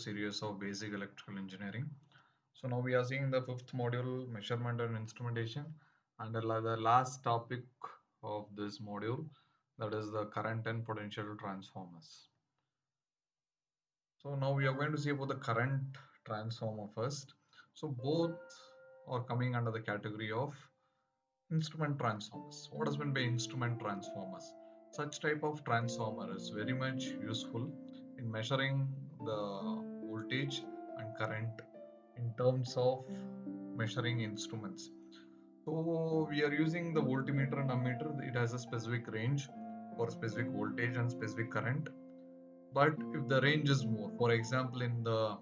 series of basic electrical engineering. So now we are seeing the fifth module, measurement and instrumentation, and the last topic of this module, that is the current and potential transformers. So now we are going to see about the current transformer first. So both are coming under the category of instrument transformers. What has been by instrument transformers? Such type of transformer is very much useful in measuring the voltage and current in terms of measuring instruments. So we are using the voltmeter and ammeter. It has a specific range for specific voltage and specific current. But if the range is more, for example, in the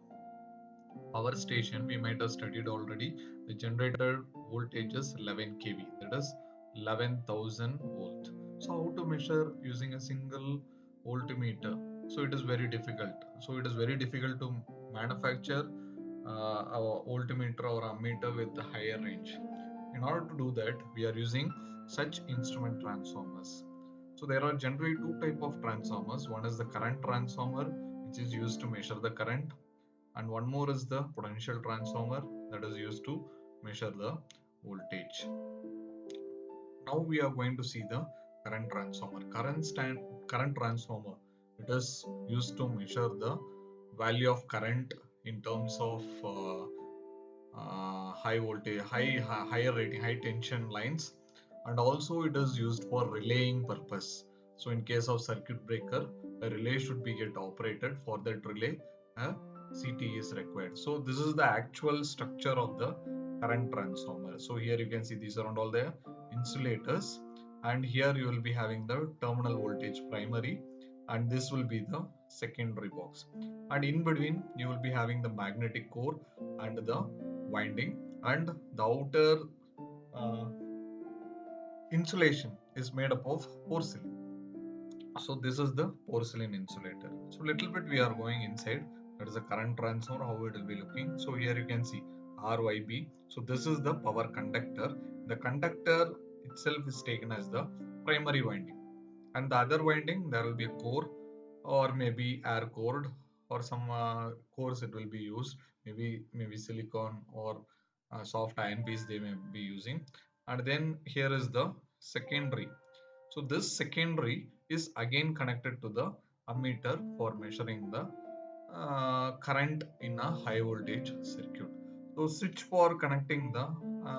power station, we might have studied already, the generator voltage is 11 kV, that is 11,000 volt. So how to measure using a single voltmeter? So it is very difficult. So it is very difficult to manufacture a voltmeter or ammeter with the higher range. In order to do that, we are using such instrument transformers. So there are generally two type of transformers. One is the current transformer, which is used to measure the current, and one more is the potential transformer, that is used to measure the voltage. Now we are going to see the current transformer. Current transformer, it is used to measure the value of current in terms of high voltage, higher rating, high tension lines, and also it is used for relaying purpose. So in case of circuit breaker, a relay should be get operated. For that relay, a CT is required. So this is the actual structure of the current transformer. So here you can see these are all the insulators, and here you will be having the terminal voltage primary, and this will be the secondary box, and in between you will be having the magnetic core and the winding, and the outer uh, insulation is made up of porcelain. So this is the porcelain insulator. So little bit we are going inside. That is the current transformer, how it will be looking. So here you can see RYB. So this is the power conductor. The conductor itself is taken as the primary winding, and the other winding there will be a core, or maybe air cored, or some cores it will be used, maybe silicon or soft iron piece they may be using. And then here is the secondary. So this secondary is again connected to the ammeter for measuring the current in a high voltage circuit. So switch for connecting the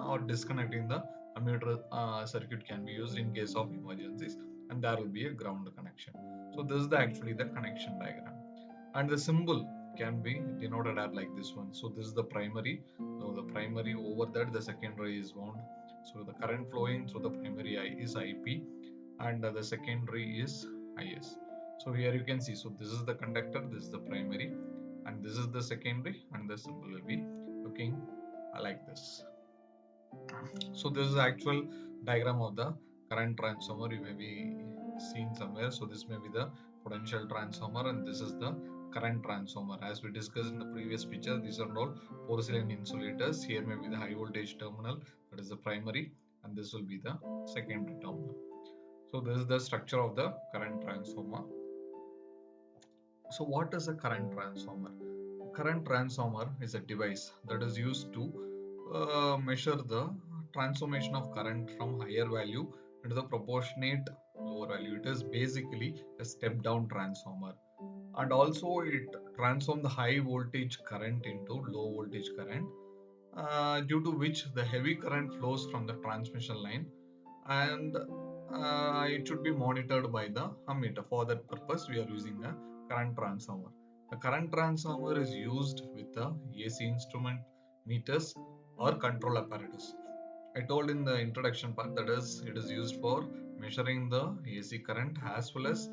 or disconnecting the ammeter circuit can be used in case of emergencies, and there will be a ground connection. So this is actually the connection diagram, and the symbol can be denoted as like this one. So this is the primary. So the primary, over that the secondary is wound. So the current flowing through the primary is IP, and the secondary is IS. So here you can see, so this is the conductor, this is the primary, and this is the secondary, and the symbol will be looking like this. So this is the actual diagram of the current transformer, you may be seen somewhere. So this may be the potential transformer, and this is the current transformer. As we discussed in the previous picture, these are all porcelain insulators. Here may be the high voltage terminal, that is the primary, and this will be the secondary terminal. So this is the structure of the current transformer. So what is a current transformer? Current transformer is a device that is used to measure the transformation of current from higher value into the proportionate lower value. It is basically a step down transformer, and also it transforms the high voltage current into low voltage current, due to which the heavy current flows from the transmission line, and it should be monitored by the ammeter. For that purpose, we are using a current transformer. The current transformer is used with the AC instrument meters or control apparatus. I told in the introduction part, that is, it is used for measuring the AC current, as well as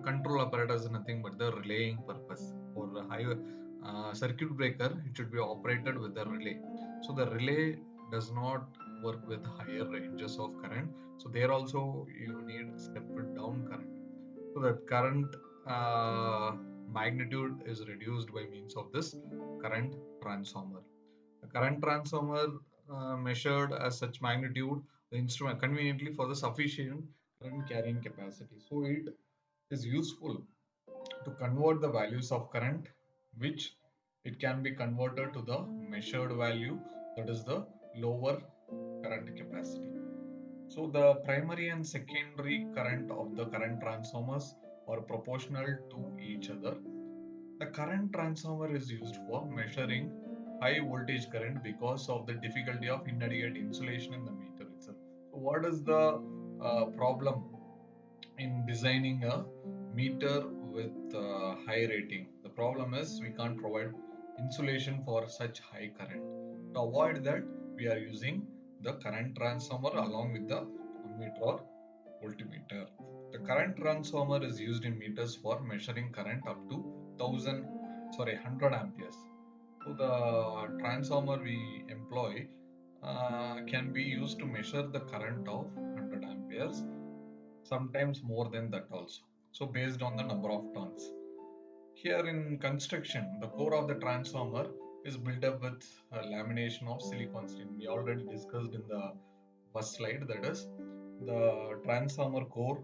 control apparatus is nothing but the relaying purpose. For the high circuit breaker, it should be operated with the relay. So the relay does not work with higher ranges of current. So there also you need stepped down current. So that current magnitude is reduced by means of this current transformer. The current transformer measured as such magnitude the instrument conveniently for the sufficient current carrying capacity. So it is useful to convert the values of current which it can be converted to the measured value, that is the lower current capacity. So the primary and secondary current of the current transformers are proportional to each other. The current transformer is used for measuring high voltage current because of the difficulty of inadequate insulation in the meter itself. So what is the problem in designing a meter with high rating? The problem is we can't provide insulation for such high current. To avoid that, we are using the current transformer along with the ammeter or voltmeter. The current transformer is used in meters for measuring current up to 100 amperes. So the transformer we employ can be used to measure the current of 100 amperes, sometimes more than that also. So based on the number of turns. Here in construction, the core of the transformer is built up with a lamination of silicon steel. We already discussed in the first slide, that is the transformer core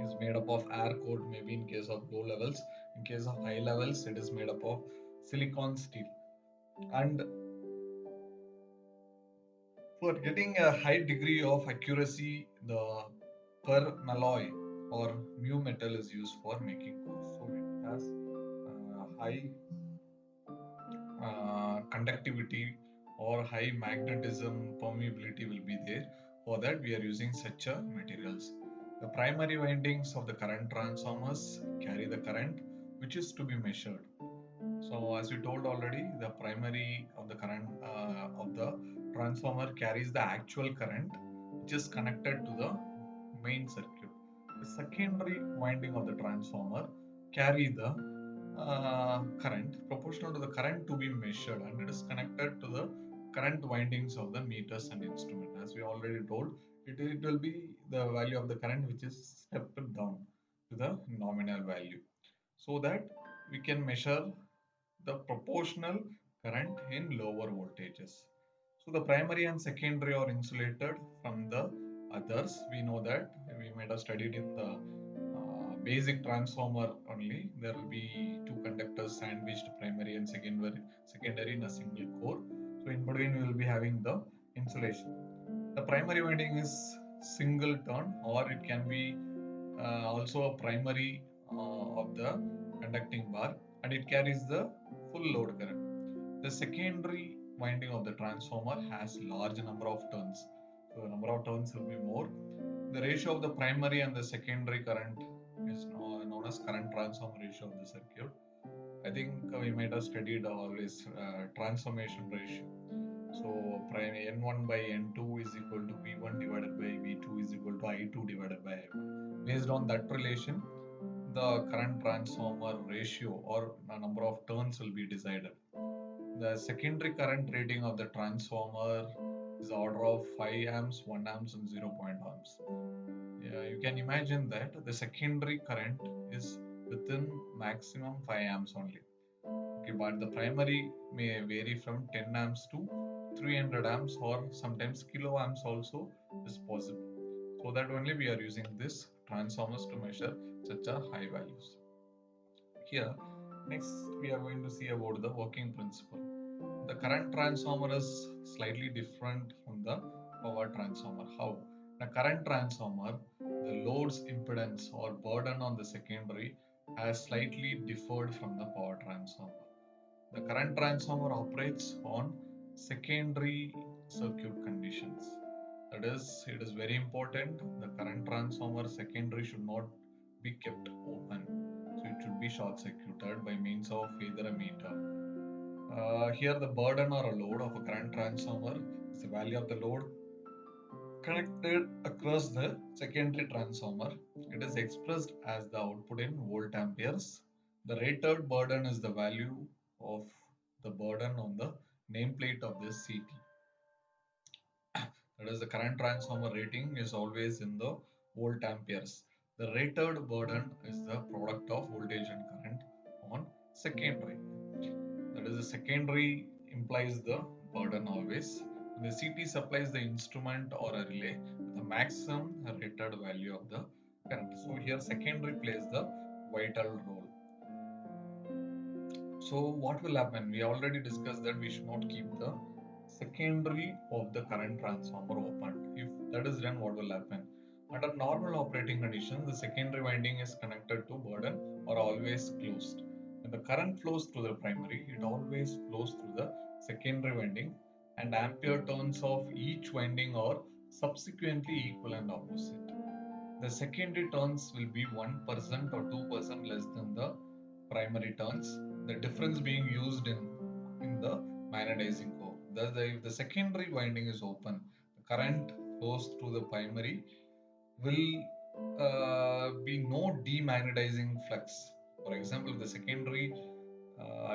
is made up of air core, maybe in case of low levels. In case of high levels, it is made up of silicon steel. And for getting a high degree of accuracy, the permalloy or mu metal is used for making cores. So it has high conductivity or high magnetism permeability will be there. For that, we are using such a materials. The primary windings of the current transformers carry the current which is to be measured. So as we told already, the primary of the current of the transformer carries the actual current which is connected to the main circuit. The secondary winding of the transformer carry the current proportional to the current to be measured, and it is connected to the current windings of the meters and instrument. As we already told, it will be the value of the current which is stepped down to the nominal value, so that we can measure the proportional current in lower voltages. So the primary and secondary are insulated from the others. We know that we might have studied in the basic transformer only. There will be two conductors sandwiched, primary and secondary in a single core. So in between we will be having the insulation. The primary winding is single turn, or it can be also a primary of the conducting bar, and it carries the full load current. The secondary winding of the transformer has large number of turns, so the number of turns will be more. The ratio of the primary and the secondary current is known as current transform ratio of the circuit. I think we might have studied always transformation ratio. So N1 by N2 is equal to V1 divided by V2 is equal to I2 divided by I1. Based on that relation, the current transformer ratio or number of turns will be decided. The secondary current rating of the transformer is order of 5 amps, 1 amps and 0.0 amps. You can imagine that the secondary current is within maximum 5 amps only. Okay, but the primary may vary from 10 amps to 300 amps, or sometimes kilo amps also is possible. So that only we are using this transformers to measure such a high values. Here, next we are going to see about the working principle. The current transformer is slightly different from the power transformer. How? The current transformer, the load's impedance or burden on the secondary has slightly differed from the power transformer. The current transformer operates on secondary circuit conditions. That is, it is very important. The current transformer secondary should not be kept open. So it should be short circuited by means of either a meter. Here the burden or a load of a current transformer is the value of the load connected across the secondary transformer. It is expressed as the output in volt amperes. The rated burden is the value of the burden on the nameplate of this CT. That is, the current transformer rating is always in the volt amperes. The rated burden is the product of voltage and current on secondary. That is, the secondary implies the burden always. The CT supplies the instrument or a relay with the maximum rated value of the current. So here secondary plays the vital role. So what will happen? We already discussed that we should not keep the secondary of the current transformer open. If that is done, what will happen? Under normal operating conditions, the secondary winding is connected to burden or always closed. When the current flows through the primary, it always flows through the secondary winding, and ampere turns of each winding are subsequently equal and opposite. The secondary turns will be 1% or 2% less than the primary turns, the difference being used in the magnetizing core. Thus, if the secondary winding is open, the current flows through the primary will be no demagnetizing flux. For example, if the secondary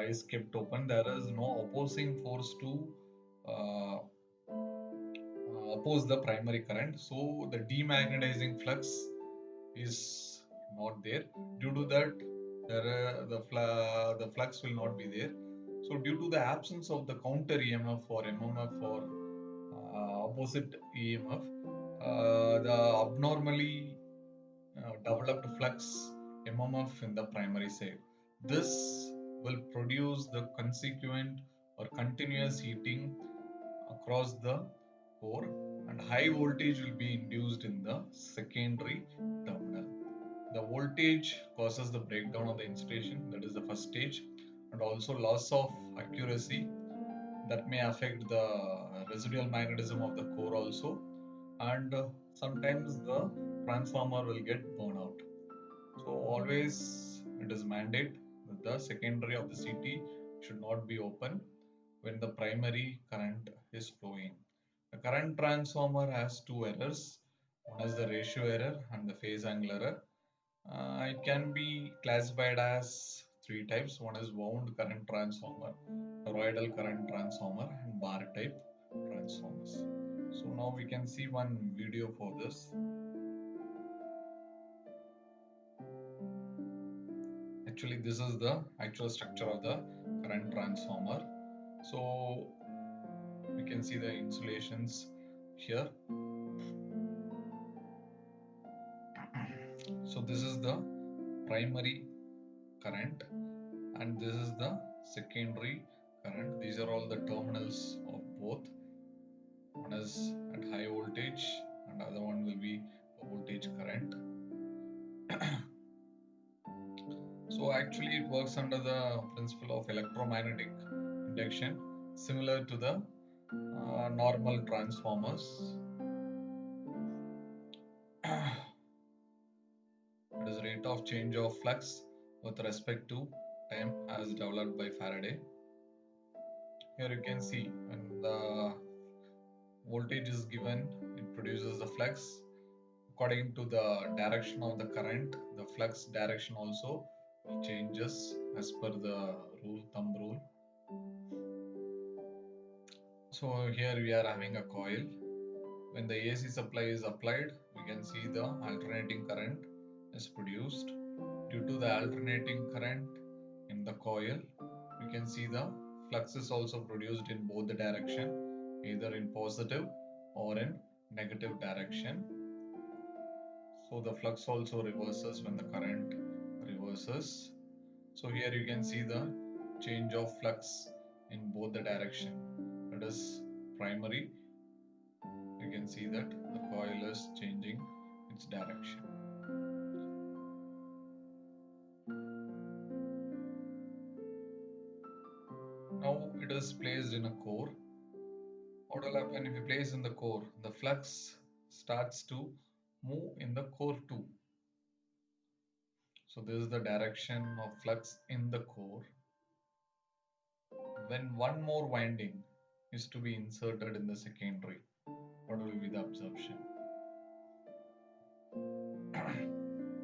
is kept open, there is no opposing force to uh, oppose the primary current. So the demagnetizing flux is not there. Due to that, the flux will not be there. So due to the absence of the counter EMF or MMF or opposite EMF, the abnormally developed flux MMF in the primary side. This will produce the consequent or continuous heating across the core, and high voltage will be induced in the secondary terminal. The voltage causes the breakdown of the insulation, that is the first stage, and also loss of accuracy that may affect the residual magnetism of the core also, and sometimes the transformer will get burnout. So always it is mandate that the secondary of the CT should not be open when the primary current is flowing. The current transformer has two errors. One is the ratio error and the phase angle error. It can be classified as three types. One is wound current transformer, toroidal current transformer, and bar type transformers. So now we can see one video for this. Actually, this is the actual structure of the current transformer. So we can see the insulations here. So this is the primary current and this is the secondary current. These are all the terminals of both. One is at high voltage and other one will be a voltage current. So actually it works under the principle of electromagnetic induction, similar to the normal transformers. It is rate of change of flux with respect to time as developed by Faraday. Here you can see when the voltage is given, it produces the flux. According to the direction of the current, the flux direction also changes as per the thumb rule. So here we are having a coil. When the AC supply is applied, we can see the alternating current is produced. Due to the alternating current in the coil, we can see the flux is also produced in both the direction, either in positive or in negative direction. So the flux also reverses when the current reverses. So here you can see the change of flux in both the direction. That is primary. You can see that the coil is changing its direction. Now it is placed in a core. What will happen if you place in the core? The flux starts to move in the core too. So this is the direction of flux in the core. When one more winding is to be inserted in the secondary, what will be the absorption?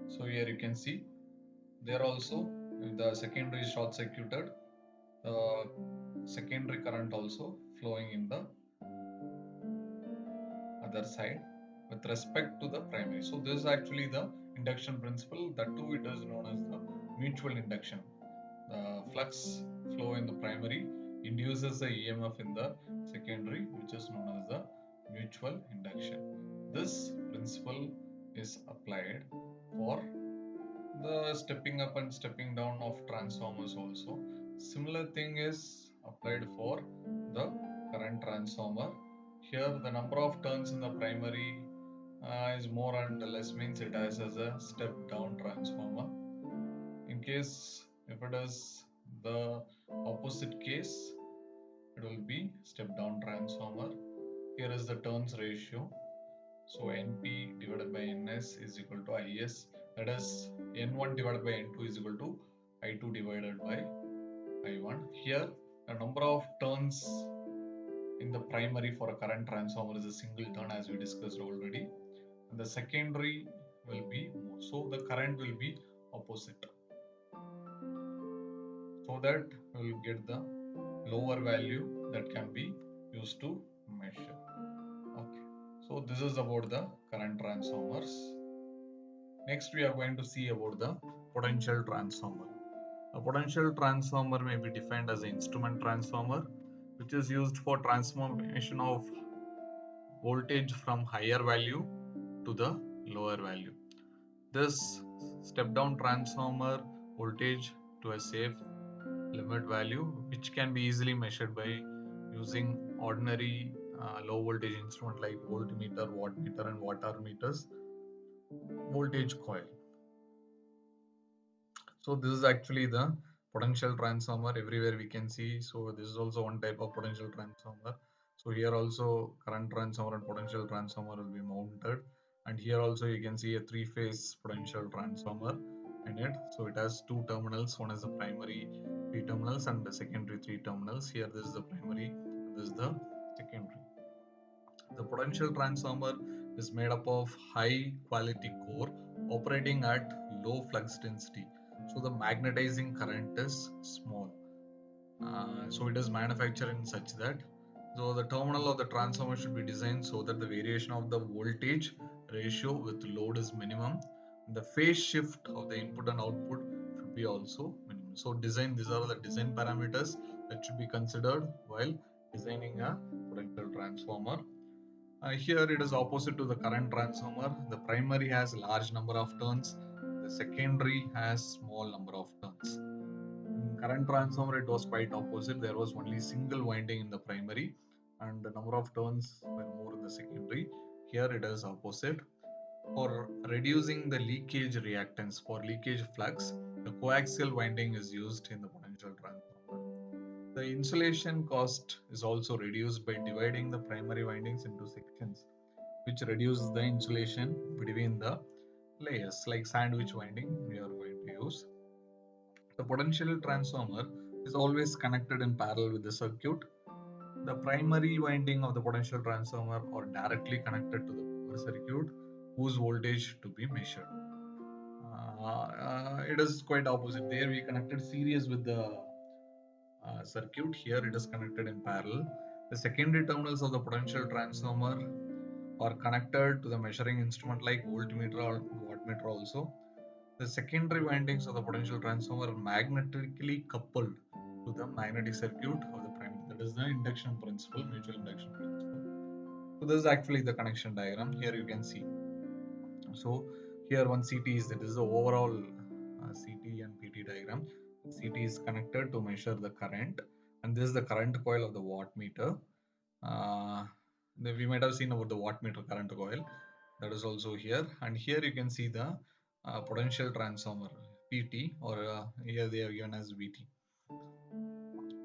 So here you can see there also, if the secondary is short circuited, the secondary current also flowing in the other side with respect to the primary. So this is actually the induction principle. That too it is known as the mutual induction. The flux flow in the primary induces the EMF in the secondary, which is known as the mutual induction. This principle is applied for the stepping up and stepping down of transformers also. Similar thing is applied for the current transformer. Here the number of turns in the primary is more and less, means it has as a step down transformer. In case if it is the opposite case, it will be step down transformer. Here is the turns ratio. So NP divided by NS is equal to IS, that is N1 divided by N2 is equal to I2 divided by I1. Here the number of turns in the primary for a current transformer is a single turn, as we discussed already, and the secondary will be more, so the current will be opposite, so that we will get the lower value that can be used to measure. Okay, so this is about the current transformers. Next we are going to see about the potential transformer. A potential transformer may be defined as an instrument transformer, which is used for transformation of voltage from higher value to the lower value. This step down transformer voltage to a safe limit value, which can be easily measured by using ordinary low voltage instrument like voltmeter, wattmeter and watt-hour meters, voltage coil. So this is actually the potential transformer. Everywhere we can see. So this is also one type of potential transformer. So here also current transformer and potential transformer will be mounted, and here also you can see a three-phase potential transformer in it. So it has two terminals. One is the primary three terminals and the secondary three terminals. Here this is the primary, this is the secondary. The potential transformer is made up of high quality core operating at low flux density. So the magnetizing current is small. So it is manufactured in such that the terminal of the transformer should be designed so that the variation of the voltage ratio with load is minimum. The phase shift of the input and output should be also minimum. So these are the design parameters that should be considered while designing a potential transformer. Here it is opposite to the current transformer. The primary has large number of turns, the secondary has small number of turns. In current transformer it was quite opposite. There was only single winding in the primary and the number of turns were more in the secondary. Here it is opposite. For reducing the leakage reactance, for leakage flux, the coaxial winding is used in the potential transformer. The insulation cost is also reduced by dividing the primary windings into sections, which reduces the insulation between the layers, like sandwich winding we are going to use. The potential transformer is always connected in parallel with the circuit. The primary winding of the potential transformer are directly connected to the power circuit, whose voltage to be measured. It is quite opposite. There we connected series with the circuit. Here it is connected in parallel. The secondary terminals of the potential transformer are connected to the measuring instrument like voltmeter or wattmeter also. The secondary windings of the potential transformer are magnetically coupled to the magnetic circuit of the primary. That is the induction principle, mutual induction principle. So this is actually the connection diagram. Here you can see. So here one CT is, that is the overall CT and PT diagram. CT is connected to measure the current, and this is the current coil of the wattmeter. We might have seen about the wattmeter current coil, that is also here, and here you can see the potential transformer PT, or here they are given as VT.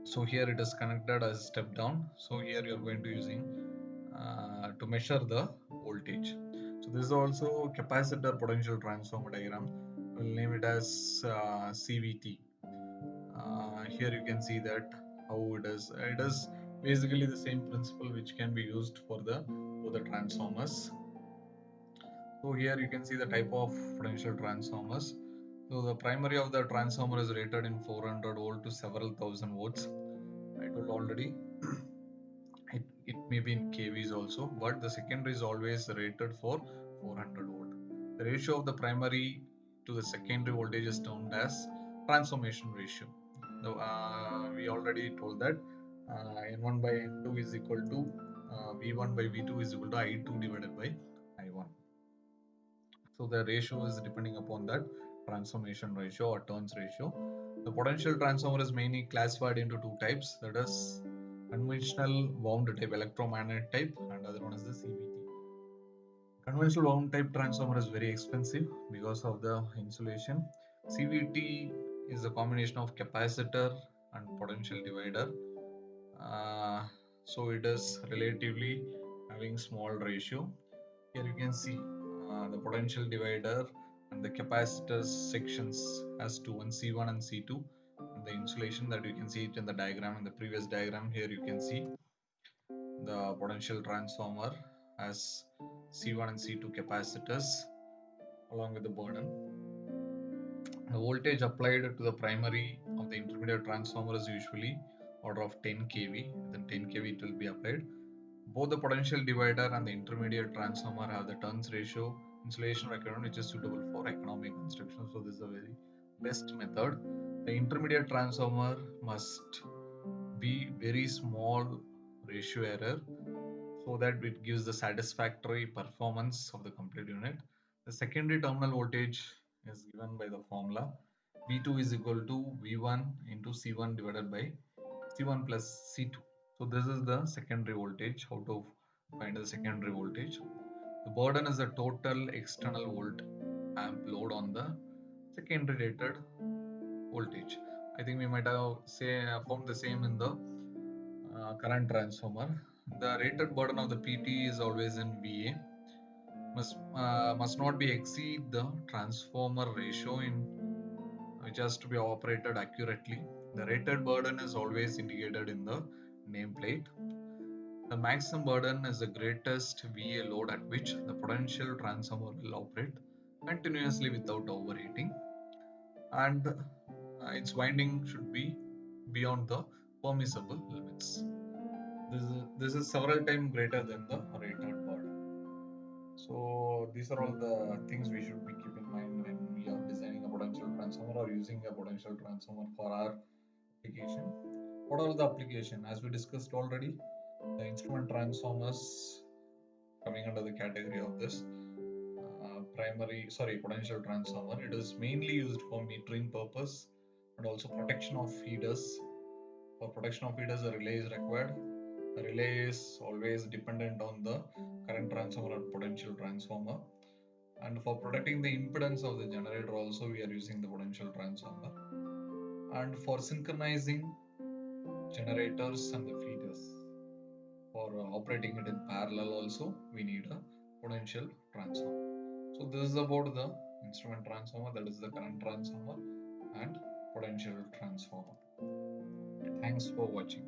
So here it is connected as step down. So here you are going to using to measure the voltage. So this is also capacitor potential transformer diagram. We'll name it as CVT. Here you can see that how it is. It is basically the same principle which can be used for the transformers. So here you can see the type of potential transformers. So the primary of the transformer is rated in 400 volt to several thousand volts. I told already. It may be in kVs also, but the secondary is always rated for 400 volt. The ratio of the primary to the secondary voltage is termed as transformation ratio. We already told that N1 by N2 is equal to V1 by V2 is equal to I2 divided by I1. So the ratio is depending upon that transformation ratio or turns ratio. The potential transformer is mainly classified into two types, that is conventional wound type, electromagnet type, and other one is the CVT. Conventional wound type transformer is very expensive because of the insulation. CVT is a combination of capacitor and potential divider. So it is relatively having small ratio. Here you can see the potential divider and the capacitor sections has two, one C1 and C2, and the insulation that you can see it in the diagram. In the previous diagram, here you can see the potential transformer has C1 and C2 capacitors along with the burden. The voltage applied to the primary of the intermediate transformer is usually order of 10 kV. Then 10 kV it will be applied. Both the potential divider and the intermediate transformer have the turns ratio insulation requirement which is suitable for economic construction. So this is a very best method. The intermediate transformer must be very small ratio error so that it gives the satisfactory performance of the complete unit. The secondary terminal voltage is given by the formula V2 is equal to V1 into C1 divided by C1 plus C2. So this is the secondary voltage. How to find the secondary voltage? The burden is the total external volt amp load on the secondary rated voltage. I think we might have found the same in the current transformer. The rated burden of the PT is always in VA. Must not be exceed the transformer ratio in which has to be operated accurately. The rated burden is always indicated in the nameplate. The maximum burden is the greatest VA load at which the potential transformer will operate continuously without overheating, and its winding should be beyond the permissible limits. This is several times greater than the rated burden. So these are all the things we should be keep in mind when we are designing a potential transformer or using a potential transformer for our application. What are the application? As we discussed already, the instrument transformers coming under the category of this potential transformer. It is mainly used for metering purpose and also protection of feeders. For protection of feeders, a relay is required. The relay is always dependent on the current transformer or potential transformer. And for protecting the impedance of the generator also we are using the potential transformer. And for synchronizing generators and the feeders, for operating it in parallel also we need a potential transformer. So this is about the instrument transformer, that is the current transformer and potential transformer. Thanks for watching.